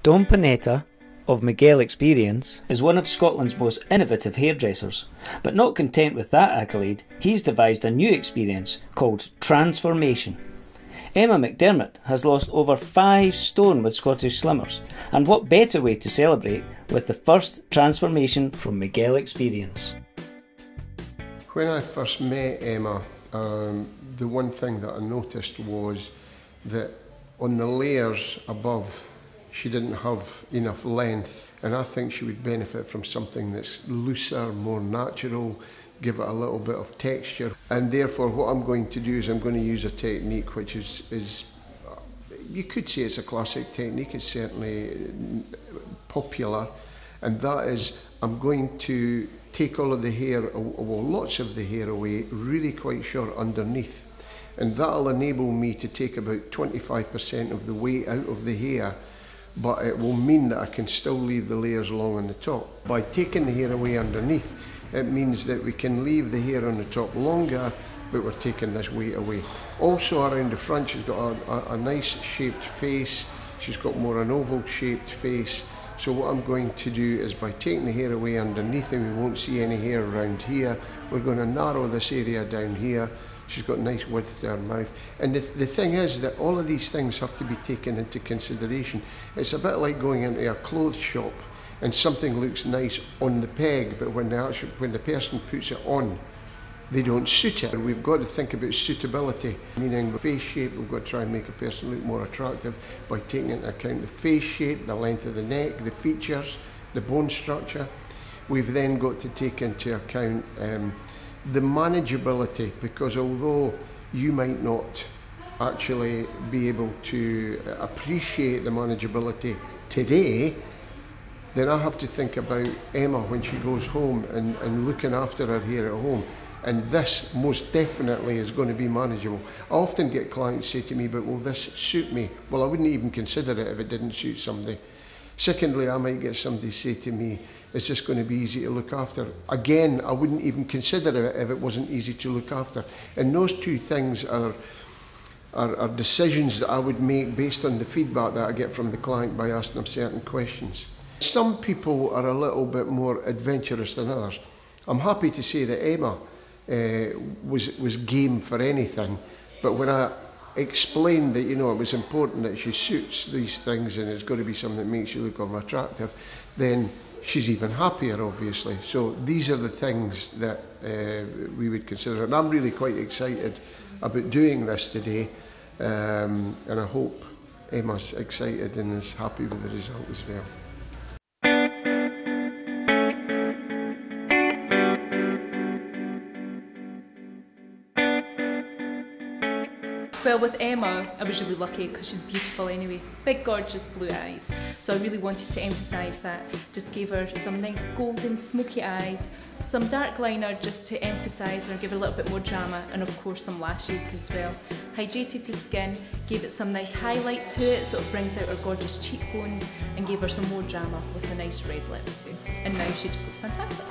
Dom Panetta of Migele Experience is one of Scotland's most innovative hairdressers, but not content with that accolade, he's devised a new experience called transformation. Emma McDermot has lost over 5 stone with Scottish Slimmers, and what better way to celebrate with the first transformation from Migele Experience. When I first met Emma, the one thing that I noticed was that on the layers above she didn't have enough length, and I think she would benefit from something that's looser, more natural, give it a little bit of texture. And therefore what I'm going to do is I'm going to use a technique which is you could say it's a classic technique, it's certainly popular, and that is I'm going to take all of the hair, well, lots of the hair away, really quite short underneath, and that'll enable me to take about 25% of the weight out of the hair, but it will mean that I can still leave the layers long on the top. By taking the hair away underneath, it means that we can leave the hair on the top longer, but we're taking this weight away. Also around the front, she's got a nice shaped face, she's got more an oval shaped face. So what I'm going to do is by taking the hair away underneath, and we won't see any hair around here, we're going to narrow this area down here. She's got nice width to her mouth. And the thing is that all of these things have to be taken into consideration. It's a bit like going into a clothes shop and something looks nice on the peg, but when the person puts it on, they don't suit it. And we've got to think about suitability, meaning face shape. We've got to try and make a person look more attractive by taking into account the face shape, the length of the neck, the features, the bone structure. We've then got to take into account the manageability, because although you might not actually be able to appreciate the manageability today, then I have to think about Emma when she goes home and looking after her hair at home. And this most definitely is going to be manageable. I often get clients say to me, but will this suit me? Well, I wouldn't even consider it if it didn't suit somebody. Secondly, I might get somebody say to me, is this going to be easy to look after? Again, I wouldn't even consider it if it wasn't easy to look after. And those two things are decisions that I would make based on the feedback that I get from the client by asking them certain questions. Some people are a little bit more adventurous than others. I'm happy to say that Emma was game for anything, but when I explained that, you know, it was important that she suits these things and it's got to be something that makes you look more attractive, then she's even happier, obviously. So these are the things that we would consider, and I'm really quite excited about doing this today, and I hope Emma's excited and is happy with the result as well. Well, with Emma, I was really lucky because she's beautiful anyway. Big, gorgeous blue eyes. So I really wanted to emphasise that. Just gave her some nice golden, smoky eyes, some dark liner just to emphasise her, give her a little bit more drama, and of course some lashes as well. Hydrated the skin, gave it some nice highlight to it so it brings out her gorgeous cheekbones, and gave her some more drama with a nice red lip too. And now she just looks fantastic.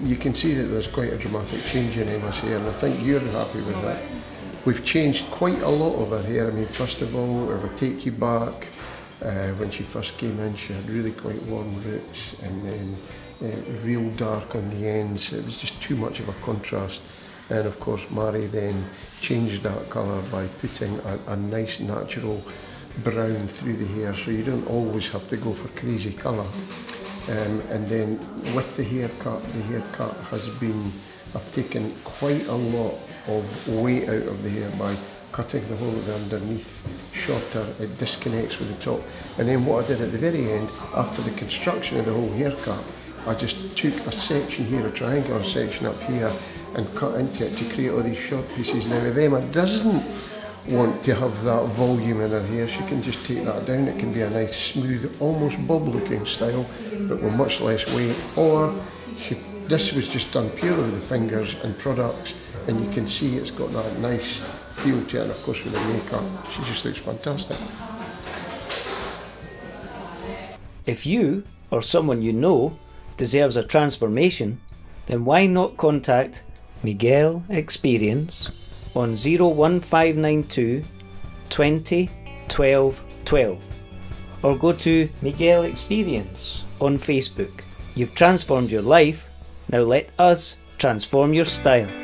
You can see that there's quite a dramatic change in Emma's hair, and I think you're happy with that. We've changed quite a lot of her hair. I mean, first of all, if I take you back, when she first came in, she had really quite long roots, and then real dark on the ends. It was just too much of a contrast. And of course, Mary then changed that colour by putting a nice natural brown through the hair, so you don't always have to go for crazy colour. And then with the haircut has been, I've taken quite a lot of weight out of the hair by cutting the whole of the underneath shorter. It disconnects with the top. And then what I did at the very end, after the construction of the whole haircut, I just took a section here, a triangular section up here, and cut into it to create all these short pieces. Now if Emma doesn't want to have that volume in her hair, she can just take that down. It can be a nice smooth, almost bob looking style, but with much less weight. Or this was just done purely with the fingers and products, and you can see it's got that nice feel to it, and of course with the makeup she just looks fantastic. If you or someone you know deserves a transformation, then why not contact Migele Experience on 01592 20 12 12, or go to Migele Experience on Facebook. You've transformed your life, now let us transform your style.